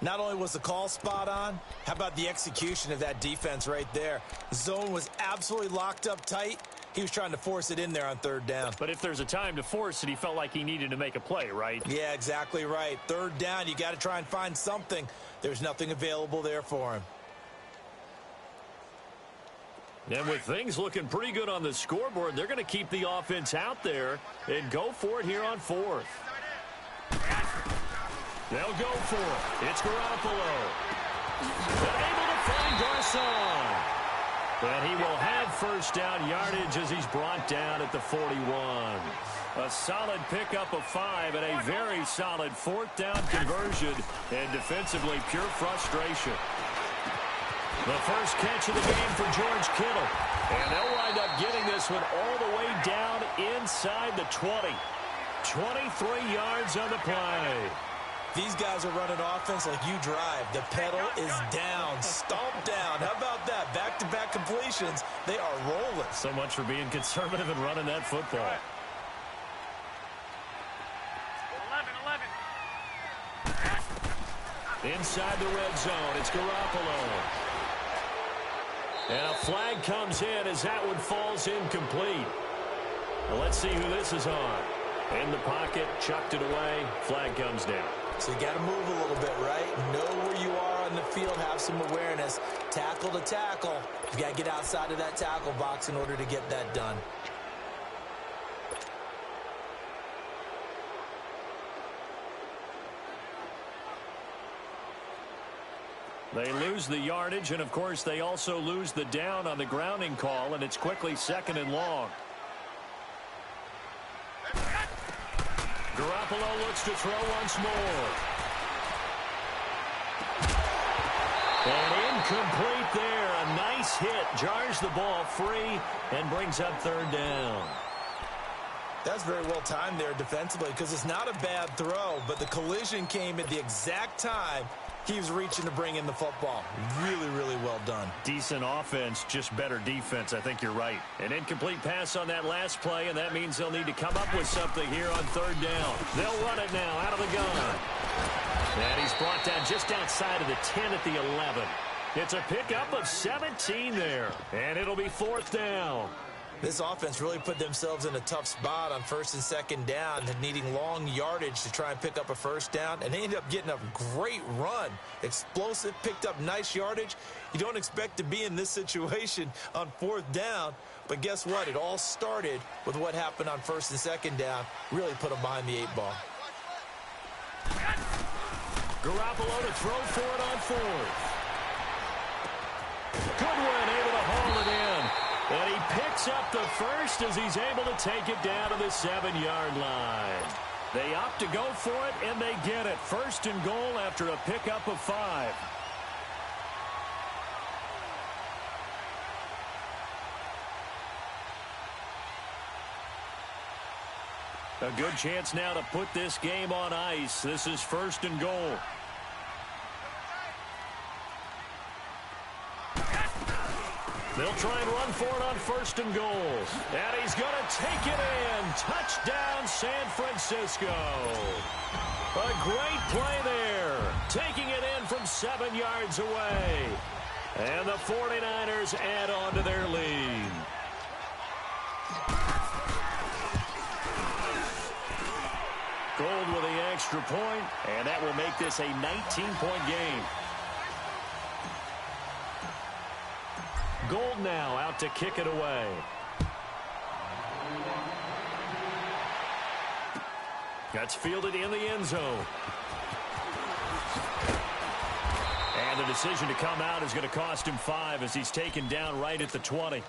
Not only was the call spot on, how about the execution of that defense right there? The zone was absolutely locked up tight. He was trying to force it in there on 3rd down. But if there's a time to force it, he felt like he needed to make a play, right? Yeah, exactly right. 3rd down, you got to try and find something. There's nothing available there for him. And with things looking pretty good on the scoreboard, they're going to keep the offense out there and go for it here on 4th. They'll go for it. It's Garoppolo. Able to find Garcon. And he will have first down yardage as he's brought down at the 41. A solid pickup of 5 and a very solid fourth down conversion. And defensively, pure frustration. The first catch of the game for George Kittle. And they'll wind up getting this one all the way down inside the 20. 23 yards on the play. These guys are running offense like you drive. The pedal is down, stomped down. How about that? Back-to-back completions. They are rolling. So much for being conservative and running that football. 11. Inside the red zone, it's Garoppolo. And a flag comes in as that one falls incomplete. Well, let's see who this is on. In the pocket, chucked it away, flag comes down. So you got to move a little bit, right? Know where you are on the field, have some awareness. Tackle to tackle. You got to get outside of that tackle box in order to get that done. They lose the yardage, and of course they also lose the down on the grounding call, and it's quickly 2nd and long. Garoppolo looks to throw once more. And incomplete there. A nice hit. Jars the ball free and brings up 3rd down. That's very well timed there defensively because it's not a bad throw, but the collision came at the exact time he was reaching to bring in the football. Really, really well done. Decent offense, just better defense. I think you're right. An incomplete pass on that last play, and that means they'll need to come up with something here on 3rd down. They'll run it now out of the gun. And he's brought down just outside of the 10 at the 11. It's a pickup of 17 there, and it'll be 4th down. This offense really put themselves in a tough spot on 1st and 2nd down, needing long yardage to try and pick up a first down, and they ended up getting a great run. Explosive, picked up nice yardage. You don't expect to be in this situation on 4th down, but guess what? It all started with what happened on 1st and 2nd down. Really put them behind the 8 ball. Garoppolo to throw for it on 4th. Goodwin able to haul it in. And he picks up the first as he's able to take it down to the 7-yard line. They opt to go for it, and they get it. 1st and goal after a pickup of 5. A good chance now to put this game on ice. This is 1st and goal. They'll try and run for it on 1st and goal. And he's going to take it in. Touchdown, San Francisco. A great play there. Taking it in from 7 yards away. And the 49ers add on to their lead. Gold with the extra point, and that will make this a 19-point game. Gold now out to kick it away. That's fielded in the end zone. And the decision to come out is going to cost him 5 as he's taken down right at the 20.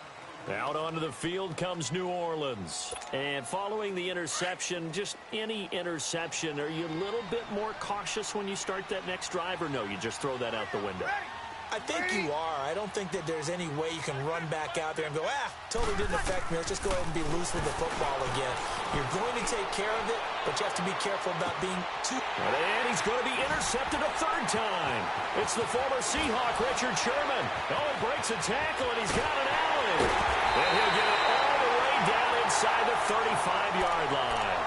Out onto the field comes New Orleans. And following the interception, just any interception, are you a little bit more cautious when you start that next drive, or no, you just throw that out the window? I think you are. I don't think that there's any way you can run back out there and go, totally didn't affect me. Let's just go ahead and be loose with the football again. You're going to take care of it, but you have to be careful about being too... And he's going to be intercepted a 3rd time. It's the former Seahawk, Richard Sherman. Oh, it breaks a tackle, and he's got an alley. And he'll get it all the way down inside the 35-yard line.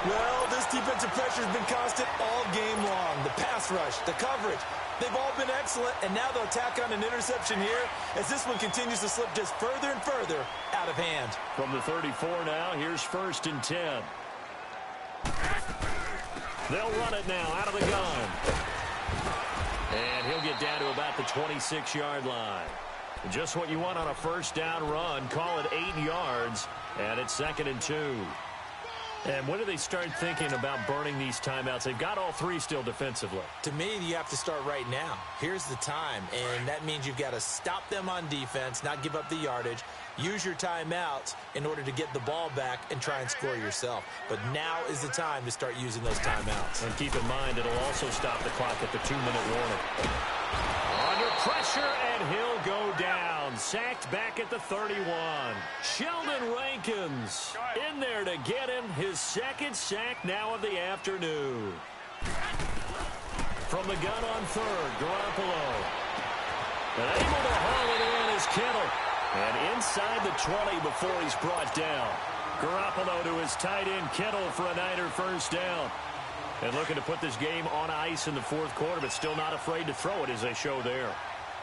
Well, this defensive pressure has been constant all game long. The pass rush, the coverage, they've all been excellent, and now they'll tack on an interception here as this one continues to slip just further and further out of hand. From the 34 now, here's 1st and 10. They'll run it now out of the gun. And he'll get down to about the 26-yard line. Just what you want on a 1st down run. Call it 8 yards, and it's 2nd and 2. And when do they start thinking about burning these timeouts? They've got all three still defensively. To me, you have to start right now. Here's the time, and that means you've got to stop them on defense, not give up the yardage, use your timeouts in order to get the ball back and try and score yourself. But now is the time to start using those timeouts. And keep in mind, it'll also stop the clock at the 2-minute warning. Under pressure, and he'll go down. Sacked back at the 31. Sheldon Rankins in there to get him his second sack now of the afternoon. From the gun on third, Garoppolo. And able to haul it in is Kittle. And inside the 20 before he's brought down. Garoppolo to his tight end, Kittle, for a Niner first down. And looking to put this game on ice in the fourth quarter, but still not afraid to throw it as they show there.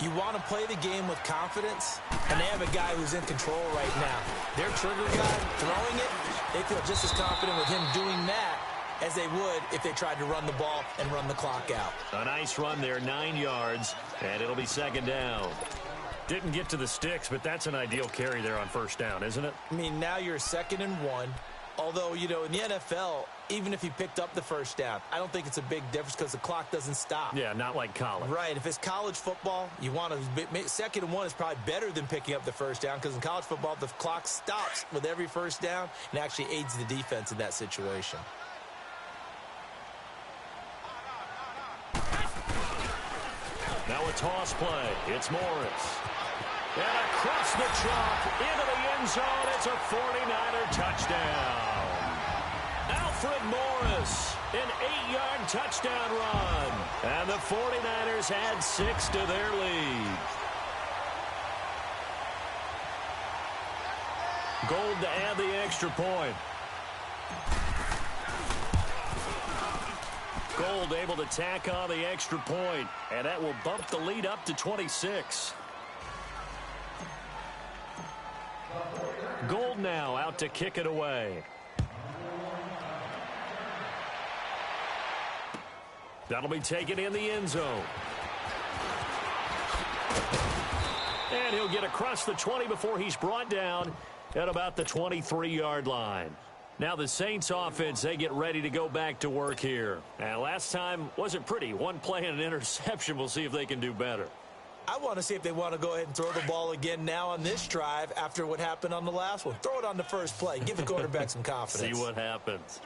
You want to play the game with confidence, and they have a guy who's in control right now. Their trigger guy throwing it, they feel just as confident with him doing that as they would if they tried to run the ball and run the clock out. A nice run there, 9 yards, and it'll be second down. Didn't get to the sticks, but that's an ideal carry there on first down, isn't it? I mean, now you're 2nd and 1. Although, you know, in the NFL, even if he picked up the first down, I don't think it's a big difference because the clock doesn't stop. Yeah, not like college. Right. If it's college football, you want to 2nd and 1 is probably better than picking up the first down because in college football, the clock stops with every first down and actually aids the defense in that situation. Now a toss play. It's Morris. And across the chalk, into the end zone, it's a 49er touchdown. Alfred Morris, an 8-yard touchdown run. And the 49ers add 6 to their lead. Gold to add the extra point. Gold able to tack on the extra point, and that will bump the lead up to 26. Gold now out to kick it away. That'll be taken in the end zone. And he'll get across the 20 before he's brought down at about the 23-yard line. Now the Saints offense, they get ready to go back to work here. And last time wasn't pretty. One play and an interception. We'll see if they can do better. I want to see if they want to go ahead and throw the ball again now on this drive after what happened on the last one. Throw it on the first play. Give the quarterback some confidence. See what happens.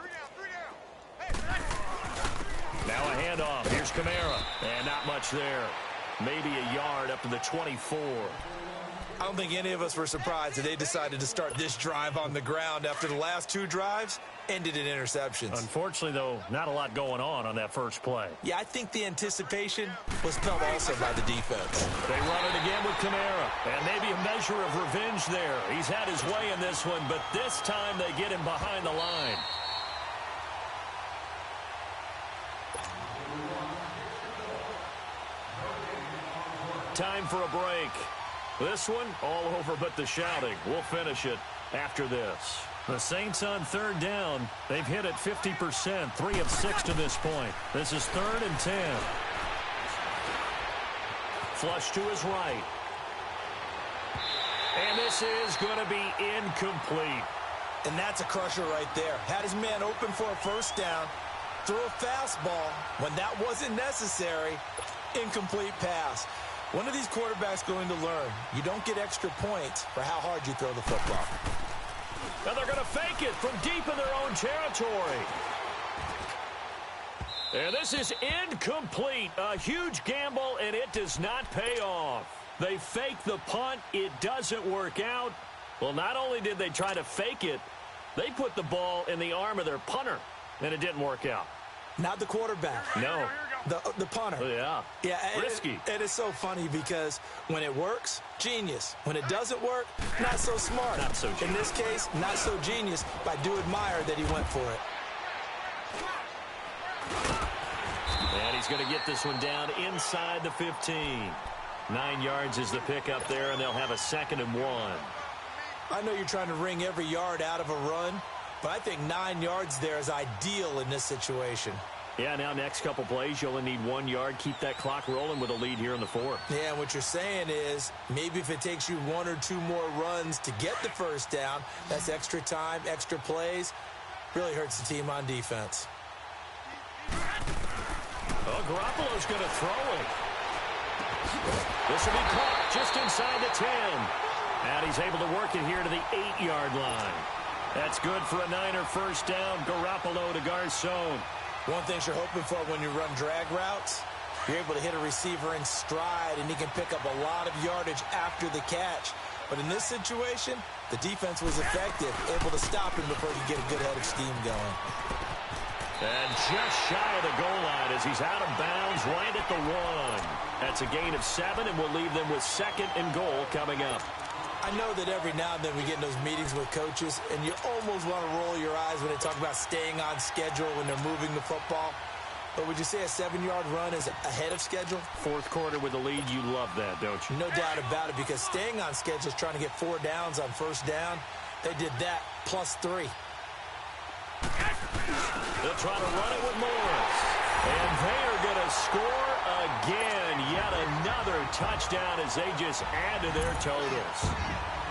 Now a handoff. Here's Kamara. And not much there. Maybe a yard up to the 24. I don't think any of us were surprised that they decided to start this drive on the ground after the last 2 drives ended in interceptions. Unfortunately, though, not a lot going on that first play. Yeah, I think the anticipation was felt also by the defense. They run it again with Kamara, and maybe a measure of revenge there. He's had his way in this one, but this time they get him behind the line. Time for a break. This one, all over but the shouting. We'll finish it after this. The Saints on third down. They've hit it 50%, 3 of 6 to this point. This is 3rd and 10. Flush to his right. And this is going to be incomplete. And that's a crusher right there. Had his man open for a first down. Threw a fastball when that wasn't necessary. Incomplete pass. When are these quarterbacks going to learn? You don't get extra points for how hard you throw the football. And they're going to fake it from deep in their own territory. And this is incomplete. A huge gamble, and it does not pay off. They fake the punt. It doesn't work out. Well, not only did they try to fake it, they put the ball in the arm of their punter, and it didn't work out. Not the quarterback. No. The punter. Yeah. Yeah. Risky. It is so funny because when it works, genius. When it doesn't work, not so smart. Not so genius. In this case, not so genius, but I do admire that he went for it. And he's going to get this one down inside the 15. 9 yards is the pickup there, and they'll have a 2nd and 1. I know you're trying to wring every yard out of a run, but I think 9 yards there is ideal in this situation. Yeah, now next couple plays, you only need 1 yard. Keep that clock rolling with a lead here in the 4th. Yeah, and what you're saying is maybe if it takes you 1 or 2 more runs to get the first down, that's extra time, extra plays. Really hurts the team on defense. Oh, Garoppolo's going to throw it. This will be caught just inside the 10. And he's able to work it here to the 8-yard line. That's good for a Niner first down. Garoppolo to Garcon. One thing you're hoping for when you run drag routes, you're able to hit a receiver in stride, and he can pick up a lot of yardage after the catch. But in this situation, the defense was effective, able to stop him before he could get a good head of steam going. And just shy of the goal line as he's out of bounds right at the 1. That's a gain of 7, and we'll leave them with 2nd and goal coming up. I know that every now and then we get in those meetings with coaches, and you almost want to roll your eyes when they talk about staying on schedule when they're moving the football. But would you say a 7-yard run is ahead of schedule? Fourth quarter with the lead, you love that, don't you? No doubt about it, because staying on schedule is trying to get 4 downs on first down. They did that, +3. They'll try to run it with Morris. And they are going to score again. Yet another touchdown as they just add to their totals.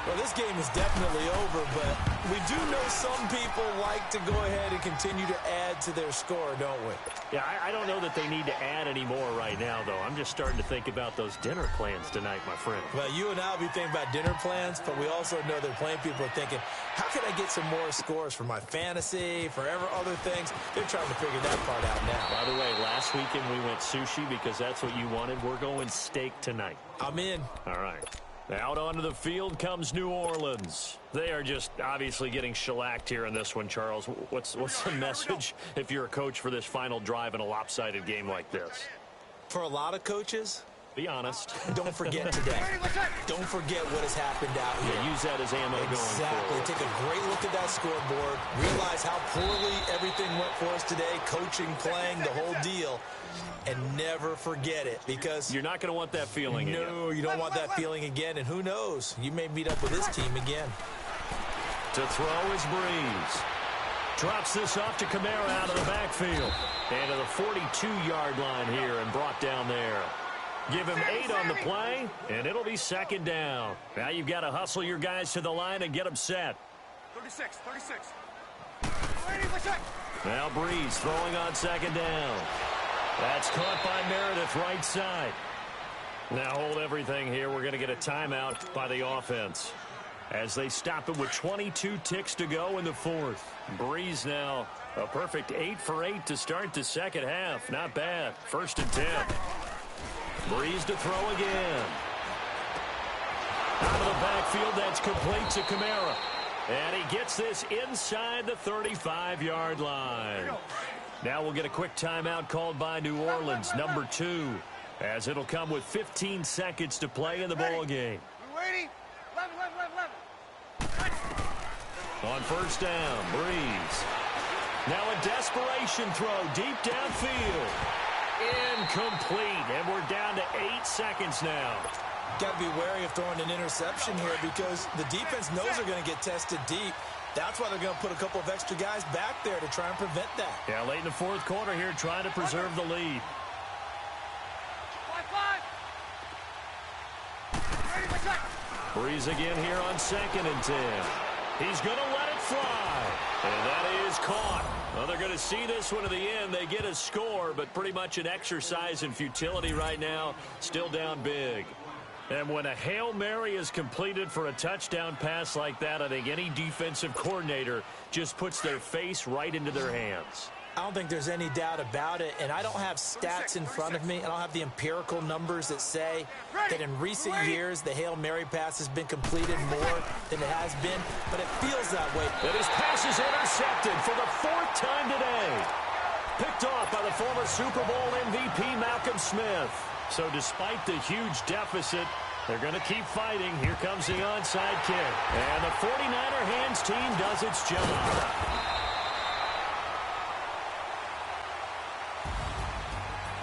Well, this game is definitely over, but we do know some people like to go ahead and continue to add to their score, don't we? Yeah, I don't know that they need to add any more right now, though. I'm just starting to think about those dinner plans tonight, my friend. Well, you and I will be thinking about dinner plans, but we also know that plenty of people are thinking, how can I get some more scores for my fantasy, for other things? They're trying to figure that part out now. By the way, last weekend we went sushi because that's what you wanted. We're going steak tonight. I'm in. All right. Out onto the field comes New Orleans. They are just obviously getting shellacked here in this one, Charles. What's the message if you're a coach for this final drive in a lopsided game like this? For a lot of coaches, be honest. Don't forget today. Don't forget what has happened out here. Yeah, use that as ammo going forward. Exactly. Take a great look at that scoreboard. Realize how poorly everything went for us today. Coaching, playing, the whole deal. And never forget it, because you're not going to want that feeling again. No, you don't want that feeling again. And who knows? You may meet up with this team again. To throw is Breeze. Drops this off to Kamara out of the backfield. And to the 42-yard line here and brought down there. Give him 8 on the play, and it'll be 2nd down. Now you've got to hustle your guys to the line and get them set. 36. Now Breeze throwing on 2nd down. That's caught by Meredith right side. Now hold everything here. We're going to get a timeout by the offense as they stop it with 22 ticks to go in the 4th. Breeze now a perfect 8 for 8 to start the second half. Not bad. 1st and 10. Breeze to throw again. Out of the backfield, that's complete to Kamara. And he gets this inside the 35-yard line. Now we'll get a quick timeout called by New Orleans, number 2, as it'll come with 15 seconds to play in the ball game. Ready? 11. On first down, Breeze. Now a desperation throw deep downfield. Incomplete, and we're down to 8 seconds now. Got to be wary of throwing an interception here, because the defense knows they're going to get tested deep. That's why they're going to put a couple of extra guys back there to try and prevent that. Yeah, late in the 4th quarter here, trying to preserve the lead. 5. Breeze again here on 2nd and 10. He's going to let it fly. And that is caught. Well, they're going to see this one to the end. They get a score, but pretty much an exercise in futility right now. Still down big. And when a Hail Mary is completed for a touchdown pass like that, I think any defensive coordinator just puts their face right into their hands. I don't think there's any doubt about it, and I don't have stats in front of me. I don't have the empirical numbers that say that in recent years the Hail Mary pass has been completed more than it has been, but it feels that way. And his pass is intercepted for the 4th time today. Picked off by the former Super Bowl MVP Malcolm Smith. So despite the huge deficit, they're going to keep fighting. Here comes the onside kick. And the 49er hands team does its job.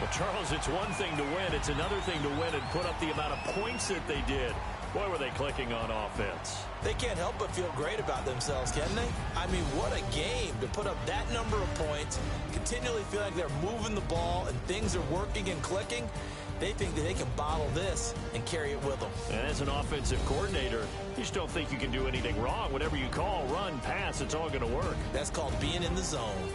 Well, Charles, it's one thing to win. It's another thing to win and put up the amount of points that they did. Boy, were they clicking on offense. They can't help but feel great about themselves, can they? I mean, what a game to put up that number of points, continually feel like they're moving the ball and things are working and clicking. They think that they can bottle this and carry it with them. And as an offensive coordinator, you just don't think you can do anything wrong. Whatever you call, run, pass, it's all going to work. That's called being in the zone.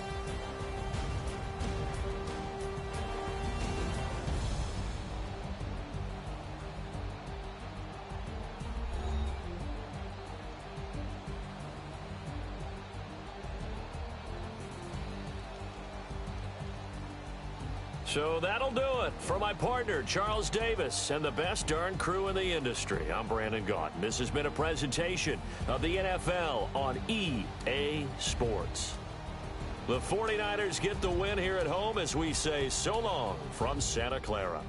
So that'll do it. For my partner, Charles Davis, and the best darn crew in the industry, I'm Brandon Gaudin. This has been a presentation of the NFL on EA Sports. The 49ers get the win here at home as we say so long from Santa Clara.